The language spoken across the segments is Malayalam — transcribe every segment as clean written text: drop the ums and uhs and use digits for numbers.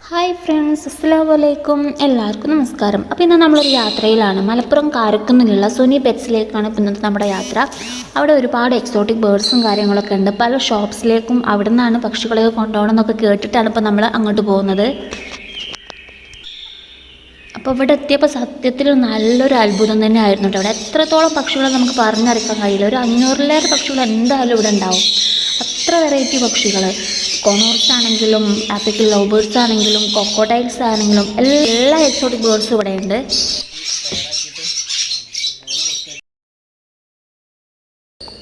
ഹായ് ഫ്രണ്ട്സ്, അസ്സലാമു അലൈക്കും. എല്ലാവർക്കും നമസ്കാരം. അപ്പോൾ ഇന്ന് നമ്മളൊരു യാത്രയിലാണ്. മലപ്പുറം കാരക്കുന്നിലുള്ള സുനി പെറ്റ്സിലേക്കാണ് ഇപ്പോൾ ഇന്നത്തെ നമ്മുടെ യാത്ര. അവിടെ ഒരുപാട് എക്സോട്ടിക് ബേർഡ്സും കാര്യങ്ങളൊക്കെ ഉണ്ട്. പല ഷോപ്സിലേക്കും അവിടെ നിന്നാണ് പക്ഷികളെയൊക്കെ കൊണ്ടുപോകണം എന്നൊക്കെ കേട്ടിട്ടാണ് ഇപ്പോൾ നമ്മൾ അങ്ങോട്ട് പോകുന്നത്. അപ്പോൾ ഇവിടെ എത്തിയപ്പോൾ സത്യത്തിൽ നല്ലൊരു അത്ഭുതം തന്നെ ആയിരുന്നു കേട്ടോ. അവിടെ എത്രത്തോളം പക്ഷികളെ നമുക്ക് പറഞ്ഞറിയിക്കാൻ കഴിയില്ല. ഒരു 500-ലേറെ പക്ഷികൾ എന്തായാലും ഇവിടെ ഉണ്ടാവും. അത്ര വെറൈറ്റി പക്ഷികൾ, കൊണോർസ് ആണെങ്കിലും ആഫ്രിക്കൻ ലവ് ബേർഡ്സ് ആണെങ്കിലും കൊക്കോടൈൽസ് ആണെങ്കിലും എല്ലാ എക്സോട്ടിക് ബേർഡ്സും ഇവിടെ ഉണ്ട്.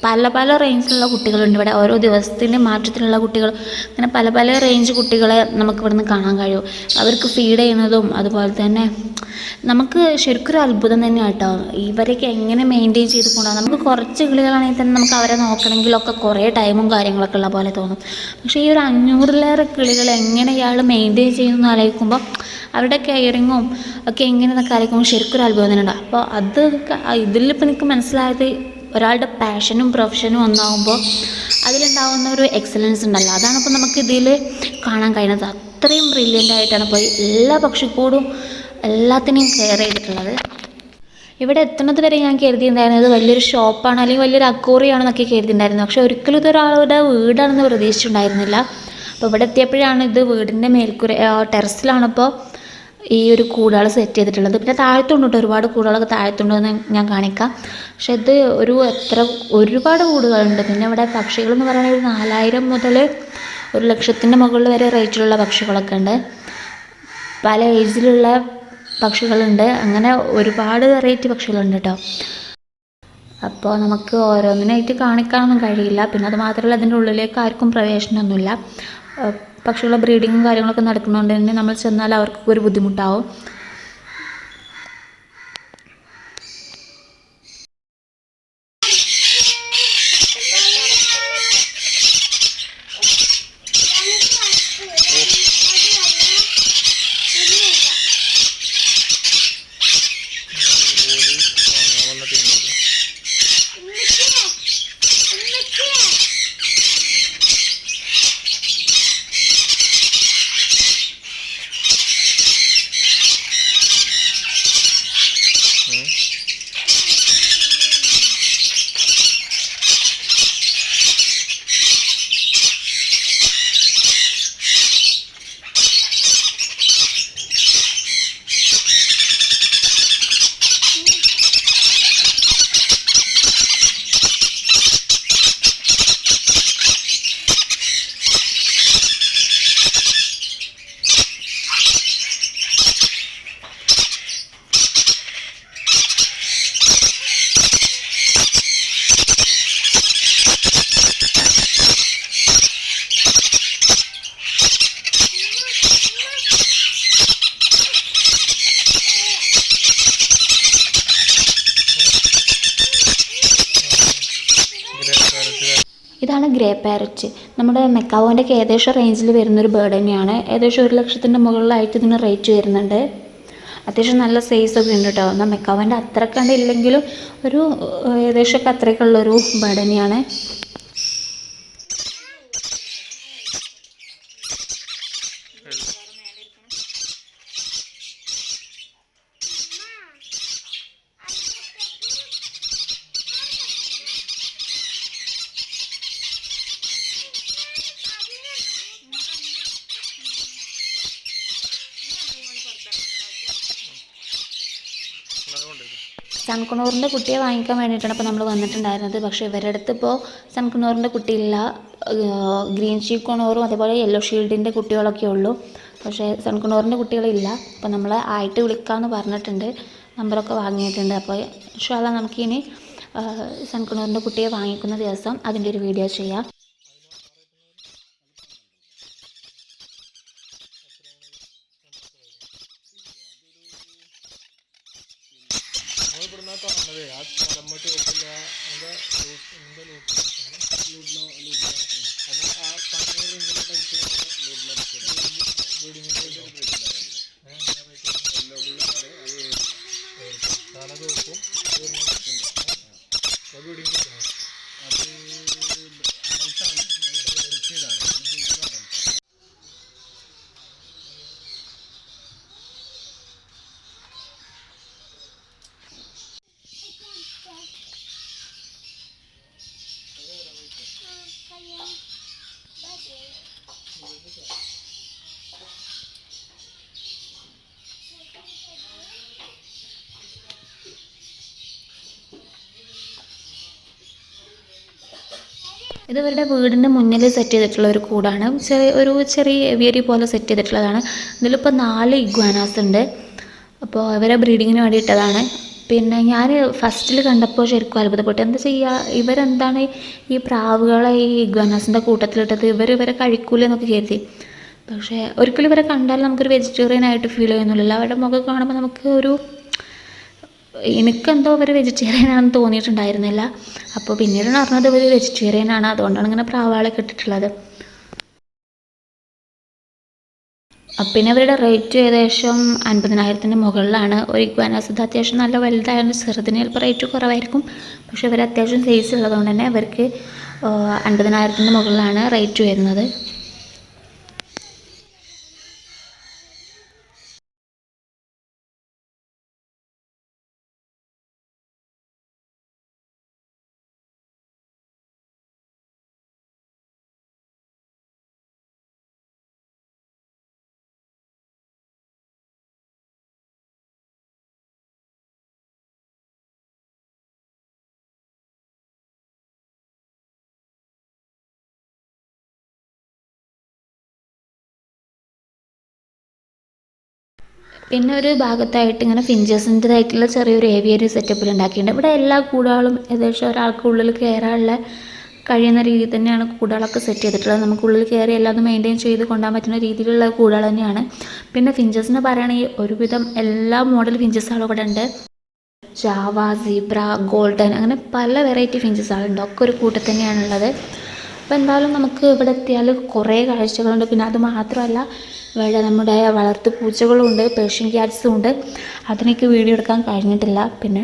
പല പല റേഞ്ചിലുള്ള കുട്ടികളുണ്ട് ഇവിടെ. ഓരോ ദിവസത്തിൻ്റെ മാറ്റത്തിലുള്ള കുട്ടികൾ, അങ്ങനെ പല പല റേഞ്ച് കുട്ടികളെ നമുക്ക് ഇവിടുന്ന് കാണാൻ കഴിയും. അവർക്ക് ഫീഡ് ചെയ്യുന്നതും അതുപോലെ തന്നെ നമുക്ക് ശരിക്കൊരു അത്ഭുതം തന്നെയാണ് കേട്ടോ. ഇവരൊക്കെ എങ്ങനെ മെയിൻറ്റെയിൻ ചെയ്ത് കൊണ്ടുപോകാം. നമുക്ക് കുറച്ച് കിളികളാണെങ്കിൽ തന്നെ നമുക്ക് അവരെ നോക്കണമെങ്കിലൊക്കെ കുറേ ടൈമും കാര്യങ്ങളൊക്കെ ഉള്ള പോലെ തോന്നും. പക്ഷേ ഈ ഒരു 500-ലേറെ കിളികൾ എങ്ങനെ ഇയാൾ മെയിൻറ്റെയിൻ ചെയ്യുന്നു ആലോചിക്കുമ്പോൾ അവരുടെ കെയറിങ്ങും ഒക്കെ എങ്ങനെയെന്നൊക്കെ ആലോചിക്കുമ്പോൾ ശരിക്കൊരു അത്ഭുതം തന്നെ ഉണ്ട്. അപ്പോൾ അത് ഇതിലിപ്പോൾ എനിക്ക് മനസ്സിലായത് ഒരാളുടെ പാഷനും പ്രൊഫഷനും ഒന്നാകുമ്പോൾ അതിലുണ്ടാകുന്ന ഒരു എക്സലൻസ് ഉണ്ടല്ലോ, അതാണ് ഇപ്പോൾ നമുക്ക് ഇതിൽ കാണാൻ കഴിയുന്നത്. അത്രയും ബ്രില്യൻ്റ് ആയിട്ടാണ് ഇപ്പോൾ എല്ലാ പക്ഷിക്കൂടും എല്ലാത്തിനെയും കെയർ ചെയ്തിട്ടുള്ളത്. ഇവിടെ എത്തുന്നത് വരെ ഞാൻ കരുതിയിട്ടുണ്ടായിരുന്നത് വലിയൊരു ഷോപ്പാണ് അല്ലെങ്കിൽ വലിയൊരു അക്വേറിയമാണെന്നൊക്കെ കരുതിയിട്ടുണ്ടായിരുന്നു. പക്ഷേ ഒരിക്കലും ഇതൊരാളുടെ വീടാണെന്ന് പ്രതീക്ഷിച്ചിട്ടുണ്ടായിരുന്നില്ല. അപ്പോൾ ഇവിടെ എത്തിയപ്പോഴാണ് ഇത് വീടിൻ്റെ മേൽക്കൂര ടെറസിലാണിപ്പോൾ ഈ ഒരു കൂടുകൾ സെറ്റ് ചെയ്തിട്ടുള്ളത്. പിന്നെ താഴത്തുണ്ട് കേട്ടോ, ഒരുപാട് കൂടുകളൊക്കെ താഴത്തുണ്ടെന്ന് ഞാൻ കാണിക്കാം. പക്ഷെ ഇത് ഒരുപാട് കൂടുകളുണ്ട്. പിന്നെ ഇവിടെ പക്ഷികളെന്ന് പറയുന്നത് 4000 മുതൽ 1,00,000-ൻ്റെ മുകളിൽ വരെ റേറ്റിലുള്ള പക്ഷികളൊക്കെ ഉണ്ട്. പല ഏജിലുള്ള പക്ഷികളുണ്ട്. അങ്ങനെ ഒരുപാട് വെറൈറ്റി പക്ഷികളുണ്ട് കേട്ടോ. അപ്പോൾ നമുക്ക് ഓരോന്നിനായിട്ട് കാണിക്കാനൊന്നും കഴിയില്ല. പിന്നെ അത് മാത്രമല്ല, അതിൻ്റെ ഉള്ളിലേക്ക് ആർക്കും പ്രവേശനമൊന്നുമില്ല. പക്ഷികളുടെ ബ്രീഡിങ്ങും കാര്യങ്ങളൊക്കെ നടക്കുന്നതുകൊണ്ട് തന്നെ നമ്മൾ ചെന്നാൽ അവർക്ക് ഒരു ബുദ്ധിമുട്ടാവും. ഇതാണ് ഗ്രേ പാരറ്റ്. നമ്മുടെ മെക്കാവോൻ്റെ ഒക്കെ ഏകദേശം റേഞ്ചിൽ വരുന്നൊരു ബേർഡ് തന്നെയാണ്. ഏകദേശം 1,00,000-ൻ്റെ മുകളിലായിട്ട് ഇതിന് റേറ്റ് വരുന്നുണ്ട്. അത്യാവശ്യം നല്ല സൈസൊക്കെ ഉണ്ട് കേട്ടോ. എന്നാൽ മെക്കാവോൻ്റെ അത്ര കണ്ടില്ലെങ്കിലും ഒരു ഏകദേശമൊക്കെ അത്രയൊക്കെ ഉള്ളൊരു ബേർഡ് തന്നെയാണ്. സൺകുണോറിൻ്റെ കുട്ടിയെ വാങ്ങിക്കാൻ വേണ്ടിയിട്ടാണ് ഇപ്പോൾ നമ്മൾ വന്നിട്ടുണ്ടായിരുന്നത്. പക്ഷേ ഇവരുടെ അടുത്ത് ഇപ്പോൾ സൺകുണോറിൻ്റെ കുട്ടിയില്ല. ഗ്രീൻ ഷീൽഡ് കുണോറും അതേപോലെ യെല്ലോ ഷീൽഡിൻ്റെ കുട്ടികളൊക്കെ ഉള്ളൂ. പക്ഷേ സൺകുണോറിൻ്റെ കുട്ടികളില്ല. അപ്പോൾ നമ്മൾ ആയിട്ട് വിളിക്കാമെന്ന് പറഞ്ഞിട്ടുണ്ട്, നമ്പറൊക്കെ വാങ്ങിയിട്ടുണ്ട്. അപ്പോൾ ഇൻഷാ അല്ലാഹ് നമുക്കിനി സൺകുണോറിൻ്റെ കുട്ടിയെ വാങ്ങിക്കുന്ന ദിവസം അതിൻ്റെ ഒരു വീഡിയോ ചെയ്യാം. ഇത് ഇവരുടെ വീടിൻ്റെ മുന്നിൽ സെറ്റ് ചെയ്തിട്ടുള്ള ഒരു കൂടാണ്. ചെറിയ ഏവിയറി പോലെ സെറ്റ് ചെയ്തിട്ടുള്ളതാണ്. ഇതിലിപ്പോൾ 4 ഇഗ്വാനാസ് ഉണ്ട്. അപ്പോൾ അവരെ ബ്രീഡിങ്ങിന് വേണ്ടിയിട്ടതാണ്. പിന്നെ ഞാൻ ഫസ്റ്റിൽ കണ്ടപ്പോൾ ശരിക്കും അത്ഭുതപ്പെട്ടു. എന്താ ചെയ്യുക, ഇവരെന്താണ് ഈ പ്രാവുകളെ ഈ ഇഗ്വാനാസിൻ്റെ കൂട്ടത്തിലിട്ടത്, ഇവരെ കഴിക്കൂലെന്നൊക്കെ കരുതി. പക്ഷേ ഒരിക്കലും ഇവരെ കണ്ടാൽ നമുക്കൊരു വെജിറ്റേറിയൻ ആയിട്ട് ഫീൽ ചെയ്യുന്നില്ല. അവരുടെ മുഖം കാണുമ്പോൾ നമുക്ക് എനിക്കെന്തോ അവർ വെജിറ്റേറിയൻ ആണെന്ന് തോന്നിയിട്ടുണ്ടായിരുന്നില്ല. അപ്പോൾ പിന്നീടാണ് അറിഞ്ഞത് ഇവർ വെജിറ്റേറിയൻ ആണ്. അതുകൊണ്ടാണ് ഇങ്ങനെ പ്രാവുകളൊക്കെ ഇട്ടിട്ടുള്ളത്. പിന്നെ അവരുടെ റേറ്റ് ഏകദേശം 50,000-ന് മുകളിലാണ്. ഒരു ഇഗ്വാനാസ് ഇത് അത്യാവശ്യം നല്ല വലുതായതുകൊണ്ട് ചെറുതിന് ചിലപ്പോൾ റേറ്റ് കുറവായിരിക്കും. പക്ഷേ ഇവർ അത്യാവശ്യം സൈസ് ഉള്ളതുകൊണ്ട് തന്നെ അവർക്ക് 50,000-ന് മുകളിലാണ് റേറ്റ് വരുന്നത്. പിന്നെ ഒരു ഭാഗത്തായിട്ട് ഇങ്ങനെ ഫിഞ്ചസിൻ്റെതായിട്ടുള്ള ചെറിയൊരു ഏവിയറി സെറ്റപ്പിൽ ഉണ്ടാക്കിയിട്ടുണ്ട്. ഇവിടെ എല്ലാ കൂടുകളും ഏകദേശം ഒരാൾക്കുള്ളിൽ കയറാനുള്ള കഴിയുന്ന രീതിയിൽ തന്നെയാണ് കൂടുകളൊക്കെ സെറ്റ് ചെയ്തിട്ടുള്ളത്. നമുക്കുള്ളിൽ കയറി എല്ലാം മെയിൻറ്റെയിൻ ചെയ്ത് കൊണ്ടുപോകാൻ പറ്റുന്ന രീതിയിലുള്ള കൂടുകൾ തന്നെയാണ്. പിന്നെ ഫിഞ്ചസിന് പറയുകയാണെങ്കിൽ ഒരുവിധം എല്ലാ മോഡൽ ഫിഞ്ചസുകളും ഇവിടെ ഉണ്ട്. ജാവ, സീബ്ര, ഗോൾഡൻ, അങ്ങനെ പല വെറൈറ്റി ഫിഞ്ചസുകളുണ്ട്. ഒക്കെ ഒരു കൂട്ടത്തിൽ തന്നെയാണുള്ളത്. അപ്പോൾ എന്തായാലും നമുക്ക് ഇവിടെ എത്തിയാൽ കുറേ കാഴ്ചകളുണ്ട്. പിന്നെ അത് മാത്രമല്ല, ഇവിടെ നമ്മുടെ വളർത്തു പൂച്ചകളും ഉണ്ട്, പേർഷ്യൻ ക്യാറ്റ്സും ഉണ്ട്. അതിനൊക്കെ വീഡിയോ എടുക്കാൻ കഴിഞ്ഞിട്ടില്ല. പിന്നെ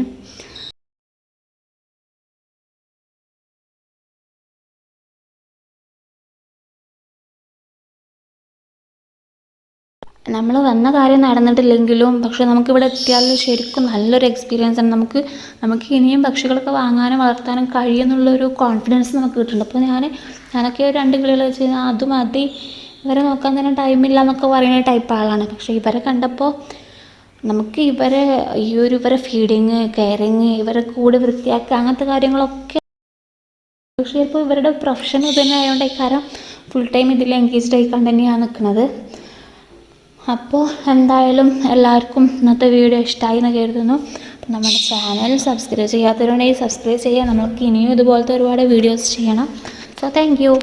നമ്മൾ വന്ന കാര്യം നടന്നിട്ടില്ലെങ്കിലും പക്ഷേ നമുക്കിവിടെ എത്തിയാൽ ശരിക്കും നല്ലൊരു എക്സ്പീരിയൻസ് ആണ്. നമുക്ക് ഇനിയും പക്ഷികളൊക്കെ വാങ്ങാനും വളർത്താനും കഴിയുമെന്നുള്ളൊരു കോൺഫിഡൻസ് നമുക്ക് കിട്ടുന്നുണ്ട്. അപ്പോൾ ഞാനൊക്കെ 2 കിളികൾ വെച്ച് കഴിഞ്ഞാൽ അത് മതി, ഇവരെ നോക്കാൻ തന്നെ ടൈമില്ല എന്നൊക്കെ പറയുന്ന ടൈപ്പ് ആളാണ്. പക്ഷേ ഇവരെ കണ്ടപ്പോൾ നമുക്ക് ഇവരെ ഫീഡിങ്, കെയറിങ്, ഇവരെ കൂട് വൃത്തിയാക്കുക, അങ്ങനത്തെ കാര്യങ്ങളൊക്കെ. പക്ഷേ ഇപ്പോൾ ഇവരുടെ പ്രൊഫഷൻ ഇത് തന്നെ ആയതുകൊണ്ട് കാരണം ഫുൾ ടൈം ഇതിൽ എൻഗേജ്ഡ് ആയിക്കൊണ്ട് തന്നെയാണ് നിൽക്കുന്നത്. അപ്പോൾ എന്തായാലും എല്ലാവർക്കും ഇന്നത്തെ വീഡിയോ ഇഷ്ടമായി എന്ന് കരുതുന്നു. നമ്മുടെ ചാനൽ സബ്സ്ക്രൈബ് ചെയ്യാത്തവരുണ്ടെങ്കിൽ സബ്സ്ക്രൈബ് ചെയ്യുക. നമ്മൾക്ക് ഇനിയും ഇതുപോലത്തെ ഒരുപാട് വീഡിയോസ് ചെയ്യണം. So thank you.